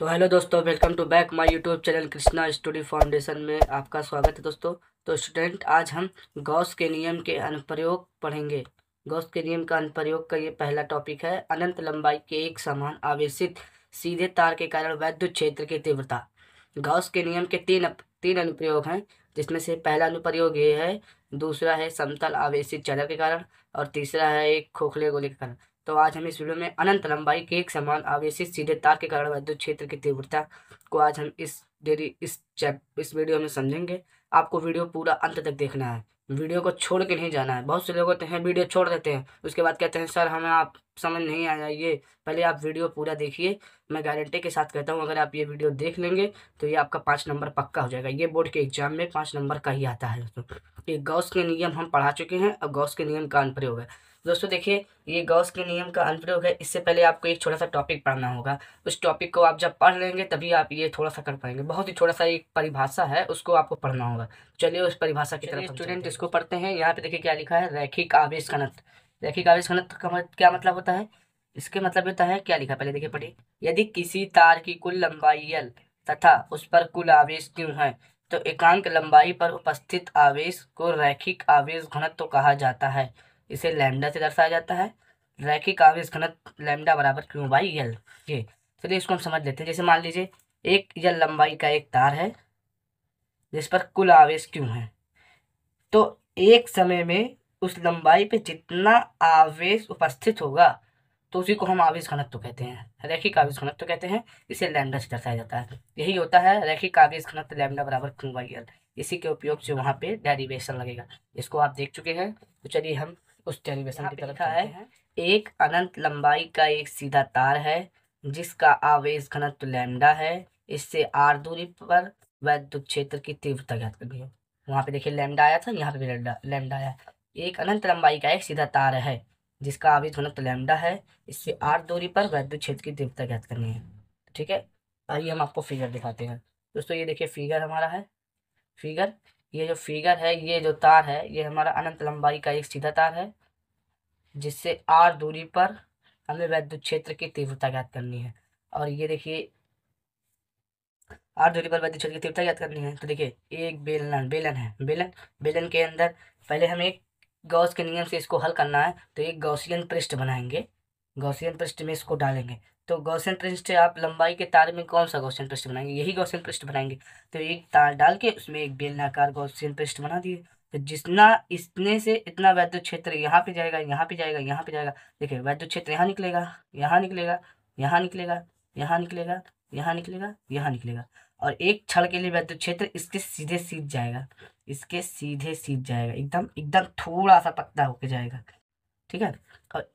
तो हेलो दोस्तों, welcome to back my YouTube channel Krishna Study Foundation में आपका स्वागत है दोस्तों। तो स्टूडेंट, आज हम गॉस के नियम के अनुप्रयोग पढ़ेंगे। गॉस के नियम का अनुप्रयोग का ये पहला टॉपिक है। अनंत लंबाई के एक समान आवेशित सीधे तार के कारण वैद्युत क्षेत्र की तीव्रता। गॉस के नियम के तीन अनुप्रयोग हैं, जिसमें से पहला अनुप्रयोग ये है, दूसरा है समतल आवेशित चालक के कारण, और तीसरा है एक खोखले गोले के कारण। तो आज हम इस वीडियो में अनंत लंबाई के एक समान आवेशित सीधे तार के कारण विद्युत क्षेत्र की तीव्रता को आज हम इस वीडियो में समझेंगे। आपको वीडियो पूरा अंत तक देखना है, वीडियो को छोड़ के नहीं जाना है। बहुत से लोग होते हैं वीडियो छोड़ देते हैं, उसके बाद कहते हैं सर हमें आप समझ नहीं आया। ये पहले आप वीडियो पूरा देखिए। मैं गारंटी के साथ कहता हूँ, अगर आप ये वीडियो देख लेंगे तो ये आपका 5 नंबर पक्का हो जाएगा। ये बोर्ड के एग्जाम में 5 नंबर का ही आता है दोस्तों। ये गॉस के नियम हम पढ़ा चुके हैं, अब गॉस के नियम का अनुप्रयोग है। दोस्तों देखिए, ये गॉस के नियम का अनुप्रयोग है। इससे पहले आपको एक छोटा सा टॉपिक पढ़ना होगा। उस टॉपिक को आप जब पढ़ लेंगे तभी आप ये थोड़ा सा कर पाएंगे। बहुत ही छोटा सा एक परिभाषा है, उसको आपको पढ़ना होगा। चलिए उस परिभाषा की तरफ स्टूडेंट इसको पढ़ते हैं। यहाँ पे देखिए क्या लिखा है, रैखिक आवेश घनत्व। रैखिक आवेश घनत्व का क्या मतलब होता है? इसके मतलब होता है, क्या लिखा पहले देखिए पढ़िए। यदि किसी तार की कुल लंबाई L तथा उस पर कुल आवेश Q है, तो एकांक लंबाई पर उपस्थित आवेश को रैखिक आवेश घनत्व कहा जाता है। इसे लैम्डा से दर्शाया जाता है। रैखिक आवेश घनत्व लैम्डा बराबर Q बाई L। ये चलिए इसको हम समझ लेते हैं। जैसे मान लीजिए एक L लंबाई का एक तार है जिस पर कुल आवेश Q है, तो एक समय में उस लंबाई पे जितना आवेश उपस्थित होगा तो उसी को हम आवेश घनत्व कहते हैं, रैखिक आवेश घनत्व कहते हैं। इसे लैम्डा से दर्शाया जाता है। यही होता है रैखिक आवेश घनत्व लैम्डा बराबर Q बाई L। इसी के उपयोग से वहाँ पे डेरिवेशन लगेगा। इसको आप देख चुके हैं, तो चलिए हम उस डेरिवेशन की तरफ चलते हैं। एक अनंत लंबाई का एक सीधा तार है जिसका आवेश घनत्व लैम्डा है। इससे r दूरी पर वैद्युत क्षेत्र की तीव्रता ज्ञात करनी है। वहाँ पे देखिए लैम्डा आया था, यहाँ पे भी लैम्डा आया। एक अनंत लंबाई का एक सीधा तार है जिसका आवेश घनत्व लैम्डा है। इससे r दूरी पर वैद्युत क्षेत्र की तीव्रता ज्ञात करनी है। ठीक है, आइए हम आपको फिगर दिखाते हैं। दोस्तों ये देखिए फिगर हमारा है। फिगर, ये जो फिगर है, ये जो तार है, ये हमारा अनंत लंबाई का एक सीधा तार है जिससे r दूरी पर हमें वैद्युत क्षेत्र की तीव्रता ज्ञात करनी है। और ये देखिए r दूरी पर वैद्युत क्षेत्र की तीव्रता ज्ञात करनी है। तो देखिए एक बेलन है। बेलन के अंदर पहले हमें गॉस के नियम से इसको हल करना है। तो एक गॉसियन पृष्ठ बनाएंगे, गॉसियन पृष्ठ में इसको डालेंगे। तो गॉसियन पृष्ठ आप लंबाई के तार में कौन सा गॉसियन पृष्ठ बनाएंगे? यही गॉसियन पृष्ठ बनाएंगे। तो एक तार डाल के उसमें एक बेलनाकार गॉसियन पृष्ठ बना दिए। तो जितना इसने से इतना वैद्युत क्षेत्र यहाँ पे जाएगा, यहाँ पे जाएगा, यहाँ पे जाएगा। देखिए वैद्युत क्षेत्र यहाँ निकलेगा, यहाँ निकलेगा, यहाँ निकलेगा, यहाँ निकलेगा, यहाँ निकलेगा, यहाँ निकलेगा। और एक क्षण के लिए वैद्युत क्षेत्र इसके सीधे सीध जाएगा, इसके सीधे सीध जाएगा, एकदम एकदम थोड़ा सा पतला होके जाएगा। ठीक है, और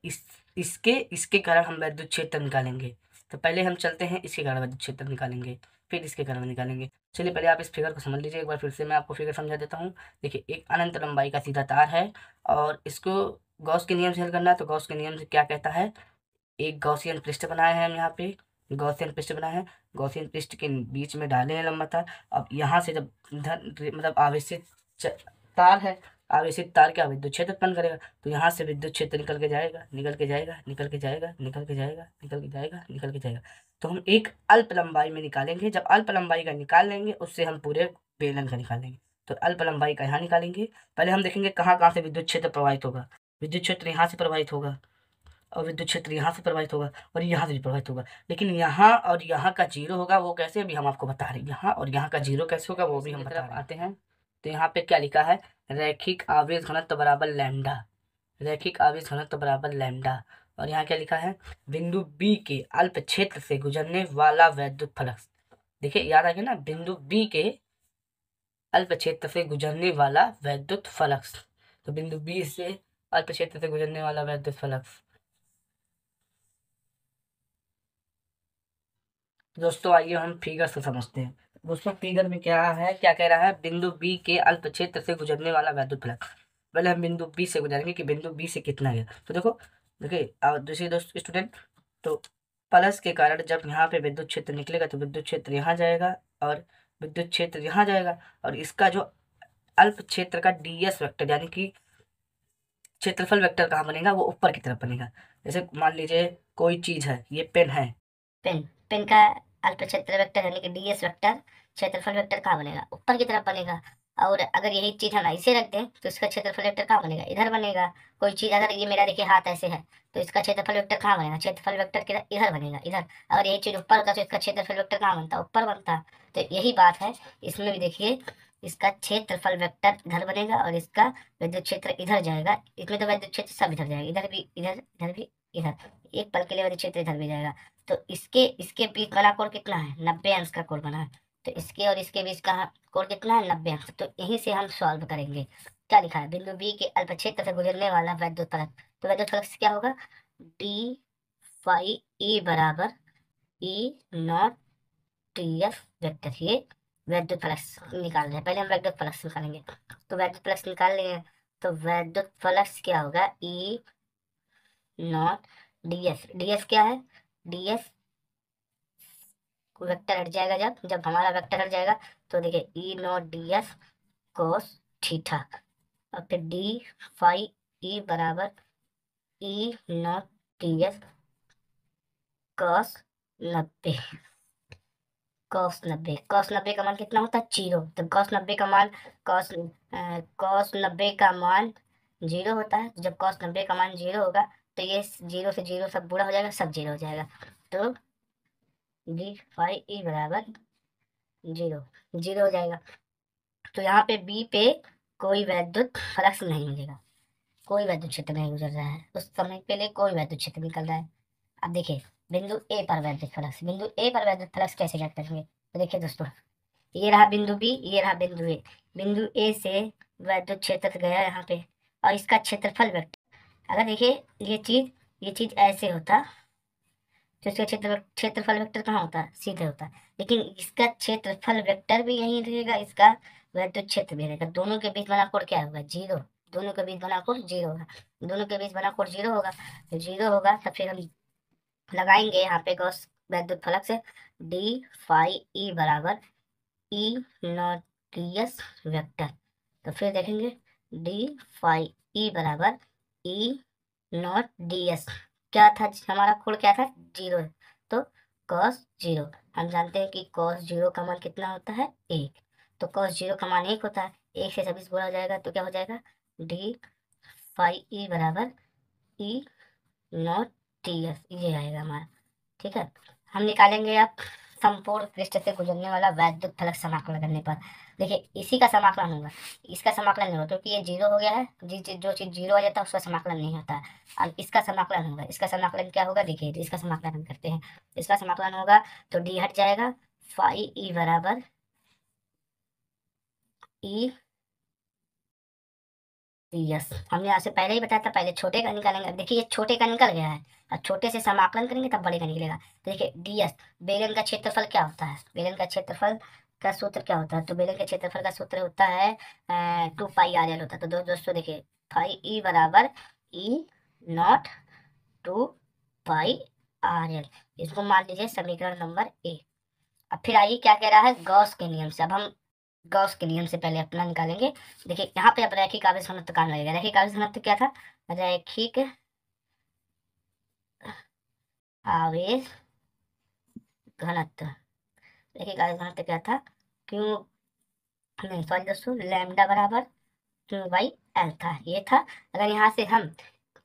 इसके इसके कारण हम वैद्युत क्षेत्र निकालेंगे। तो पहले हम चलते हैं, इसके कारण वैद्युत क्षेत्र निकालेंगे, फिर इसके कारण निकालेंगे। चलिए पहले आप इस फिगर को समझ लीजिए एक बार, फिर से मैं आपको फिगर समझा देता हूँ। देखिए एक अनंत लंबाई का सीधा तार है और इसको गॉस के नियम से हल करना है। तो गॉस के नियम से क्या कहता है, एक गॉसियन पृष्ठ बनाए हैं हम यहाँ पे, गॉसियन पृष्ठ बनाए हैं। गॉसियन पृष्ठ के बीच में डाले हैं लंबा तार। अब यहाँ से जब मतलब आवेशित तार है, आवेशित तार क्या विद्युत क्षेत्र उत्पन्न करेगा। तो यहाँ से विद्युत क्षेत्र निकल के जाएगा, निकल के जाएगा, निकल के जाएगा, निकल के जाएगा, निकल के जाएगा, निकल के जाएगा। तो हम एक अल्प लंबाई में निकालेंगे। जब अल्प लंबाई का निकाल लेंगे उससे हम पूरे बेलन का निकालेंगे। तो अल्प लंबाई का यहाँ निकालेंगे। पहले हम देखेंगे कहाँ कहाँ से विद्युत क्षेत्र प्रवाहित होगा। विद्युत क्षेत्र यहाँ से प्रवाहित होगा, और विद्युत क्षेत्र यहाँ से प्रवाहित होगा, और यहाँ से भी प्रवाहित होगा। लेकिन यहाँ और यहाँ का जीरो होगा, वो कैसे भी हम आपको बता रहे हैं। यहाँ और यहाँ का जीरो कैसे होगा वो भी हम बता रहे हैं। आते हैं तो यहाँ पे क्या लिखा है, रैखिक आवेश घनत्व बराबर लैम्डा। रैखिक आवेश घनत्व बराबर लैम्डा। और यहाँ क्या लिखा है, बिंदु बी के अल्प क्षेत्र से गुजरने वाला वैद्युत फ्लक्स। देखिए याद आ गया ना, बिंदु बी के अल्प क्षेत्र से गुजरने वाला वैद्युत फ्लक्स। तो बिंदु बी से अल्प क्षेत्र से गुजरने वाला वैद्युत फ्लक्स। दोस्तों आइए हम फिगर से समझते हैं। दोस्तों फिगर में क्या है, क्या कह रहा है, बिंदु बी के अल्प क्षेत्र से गुजरने वाला वैद्युत फ्लक्स। पहले हम बिंदु बी से गुजरेंगे कि बिंदु बी से कितना है। तो देखो, देखिए दूसरी दोस्त स्टूडेंट, तो प्लस के कारण जब यहाँ पे विद्युत क्षेत्र निकलेगा तो विद्युत क्षेत्र यहाँ जाएगा और विद्युत क्षेत्र यहाँ जाएगा। और इसका जो अल्प क्षेत्र का ds वेक्टर यानी कि क्षेत्रफल वेक्टर कहाँ बनेगा, वो ऊपर की तरफ बनेगा। जैसे मान लीजिए कोई चीज है, ये पेन है, पेन पेन का अल्प क्षेत्र वेक्टर यानी कि डीएस वेक्टर क्षेत्रफल वेक्टर कहाँ बनेगा, ऊपर की तरफ बनेगा। और अगर यही चीज हम ऐसे रख दें तो इसका क्षेत्रफल वेक्टर कहाँ बनेगा, इधर बनेगा। कोई चीज अगर ये मेरा देखिए हाथ ऐसे है तो इसका क्षेत्रफल वेक्टर कहाँ बनेगा, क्षेत्रफल वेक्टर किधर, इधर बनेगा, इधर। अगर यही चीज ऊपर होता तो इसका क्षेत्रफल वेक्टर कहाँ बनता, ऊपर बनता। तो यही बात है, इसमें भी देखिए इसका क्षेत्रफल वेक्टर इधर बनेगा और इसका विद्युत क्षेत्र इधर जाएगा। इसमें तो विद्युत क्षेत्र सब इधर जाएगा, इधर भी, इधर, इधर भी, इधर। एक पल के लिए विद्युत क्षेत्र इधर भी जाएगा। तो इसके इसके बीच बना कोण कितना है, 90 अंश का कोण बना है। तो इसके और इसके बीच का कोण कितना है, 90 अंश। तो यहीं से हम सॉल्व करेंगे। क्या लिखा है, बिंदु बी के अल्प क्षेत्र से गुजरने वाला वैद्युत फलक। तो वैद्युत फलक से क्या होगा, डी फाई ई बराबर e not T F vector. ये वैद्युत फलक निकाल रहे हैं, पहले हम वैद्युत फलक निकालेंगे। तो वैद्युत फलक निकाल लेंगे। तो वैद्युत फलक क्या होगा, e naught d f. D f क्या है, डी एफ वेक्टर हट जाएगा, जब हमारा वेक्टर हट जाएगा तो देखिए e naught d f cos theta. और फिर डी फाई ई बराबर e naught d f cos 90। Cos 90 का मान कितना होता है, जीरो। तो कॉस कॉस 90 का मान जीरो होता है। जब कॉस 90 का मान जीरो होगा तो ये जीरो से जीरो सब बुरा हो जाएगा, सब जीरो हो जाएगा। तो डी फाई ई बराबर जीरो, जीरो हो जाएगा। तो यहाँ पे बी पे कोई वैद्युत फ्लक्स नहीं मिलेगा, कोई वैद्युत क्षेत्र नहीं गुजर रहा है, उस समय के लिए कोई वैद्युत क्षेत्र निकल रहा है। अब देखिए बिंदु ए पर वैद्युत फ्लक्स, बिंदु ए पर वैद्युत फ्लक्स कैसे ज्ञात करेंगे। तो देखिए दोस्तों, ये रहा बिंदु बी, ये रहा बिंदु ए। बिंदु ए से वैद्युत क्षेत्र गया यहाँ पे और इसका क्षेत्रफल वेक्टर। अगर देखिए ये चीज ऐसे होता तो इसका क्षेत्रफल वेक्टर कहाँ होता है, सीधे होता है। लेकिन इसका क्षेत्रफल वेक्टर भी यही रहेगा, इसका वैद्युत क्षेत्र भी रहेगा। दोनों के बीच बना कोण क्या होगा, जीरो। दोनों के बीच बना कोण जीरो होगा, दोनों के बीच बना कोण जीरो होगा। तो जीरो होगा तो फिर हम लगाएंगे यहाँ पे गॉस वैद्युत फलक से डी फाई ई बराबर e naught D S vector. तो फिर देखेंगे डी फाई ई बराबर ई नॉट डी एस। क्या था हमारा कोण, क्या था, जीरो है। तो कॉस जीरो, हम जानते हैं कि कॉस जीरो का मान कितना होता है, एक। तो कॉस जीरो का मान एक होता है, एक से 26 गुणा हो जाएगा तो क्या हो जाएगा, डी फाई ई बराबर ई नॉट टी एस, ये आएगा हमारा। ठीक है, हम निकालेंगे अब संपूर्ण पृष्ठ से गुजरने वाला वैद्युत फलक समाकलन करने पर। देखिए इसी का समाकलन होगा, इसका समाकलन नहीं होगा क्योंकि ये जीरो हो गया है। जो चीज जीरो आ जाता है उसका समाकलन नहीं होता है। अब इसका समाकलन होगा, इसका समाकलन क्या होगा, देखिए तो इसका समाकलन हम करते हैं। इसका समाकलन होगा तो डी हट जाएगा, फाई ई बराबर ई, यस हमने यहाँ से पहले ही बताया था, पहले छोटे का निकालेंगे। अब देखिए ये छोटे का निकल गया है और छोटे से समाकलन करेंगे तब बड़े का निकलेगा। तो देखिए डीएस, बेलन का क्षेत्रफल क्या होता है, बेलन का क्षेत्रफल का सूत्र क्या होता है, तो बेलन के क्षेत्रफल का सूत्र होता है 2 पाई आर एल होता है। तो दोस्तों देखिए फाई ई बराबर e not 2 pi R L, इसको मान लीजिए समीकरण नंबर ए। अब फिर आइए क्या कह रहा है, गॉस के नियम से। अब हम गॉस के नियम से पहले अपना निकालेंगे। देखिए यहाँ पे अब रैखिक आवेश घनत्व काम लगेगा। रैखिक आवेश घनत्व क्या था, रैखिक आवेश घनत्व, रैखिक आवेश घनत्व क्या था, क्यू, नहीं सॉरी दोस्तों, लैम्डा बराबर क्यू बाई एल था, ये था। अगर यहाँ से हम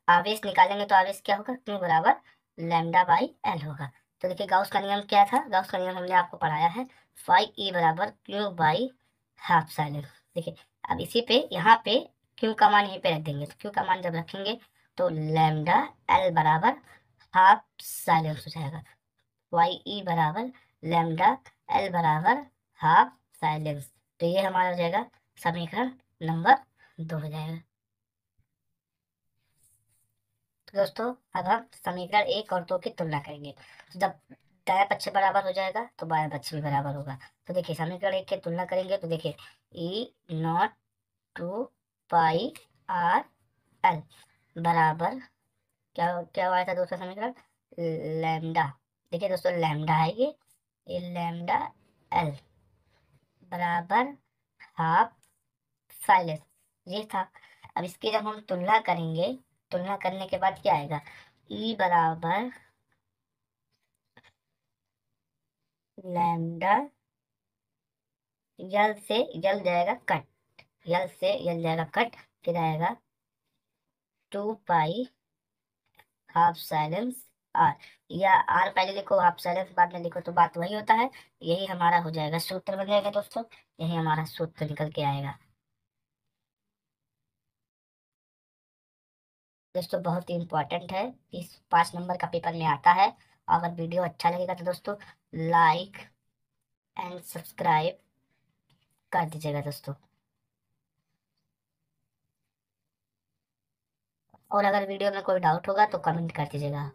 आवेश निकालेंगे तो आवेश क्या होगा, क्यू बराबर लैम्डा बाई एल होगा। तो देखिए गॉस का नियम क्या था, गॉस का नियम हमने आपको पढ़ाया है, फाई ई बराबर क्यू बाई हाफ साइलेंस। देखिए अब इसी पे यहाँ पे क्यू का मान यहीं पे रख देंगे। तो क्यू का मान जब रखेंगे तो लैम्डा एल बराबर हाफ साइलेंस हो जाएगा। वाई ई बराबर लैम्डा एल बराबर हाफ साइलेंस। तो ये हमारा हो जाएगा समीकरण नंबर 2 हो जाएगा। तो दोस्तों अब हम समीकरण 1 और 2 की तुलना करेंगे। तो जब दायां पक्ष बराबर हो जाएगा तो बायां पक्ष भी बराबर होगा। तो देखिए समीकरण 1 की तुलना करेंगे तो देखिए e not 2 pi R L बराबर क्या क्या आया था दूसरा समीकरण, लैम्डा। देखिए दोस्तों लैम्डा है ये लैम्डा एल बराबर हाफ साइलेंस, ये था। अब इसकी जब हम तुलना करेंगे, तुलना करने के बाद क्या आएगा, ई बराबर लैम्डा यल से यल जाएगा कट, यल से यल जाएगा कट, फिर आएगा 2 पाई हाफ साइलेंस आर, या आर पहले लिखो हाफ साइलेंस बाद में लिखो तो बात वही होता है। यही हमारा हो जाएगा सूत्र बन जाएगा दोस्तों, यही हमारा सूत्र निकल के आएगा। दोस्तों बहुत ही इंपॉर्टेंट है, इस 5 नंबर का पेपर में आता है। अगर वीडियो अच्छा लगेगा तो दोस्तों लाइक एंड सब्सक्राइब कर दीजिएगा दोस्तों, और अगर वीडियो में कोई डाउट होगा तो कमेंट कर दीजिएगा।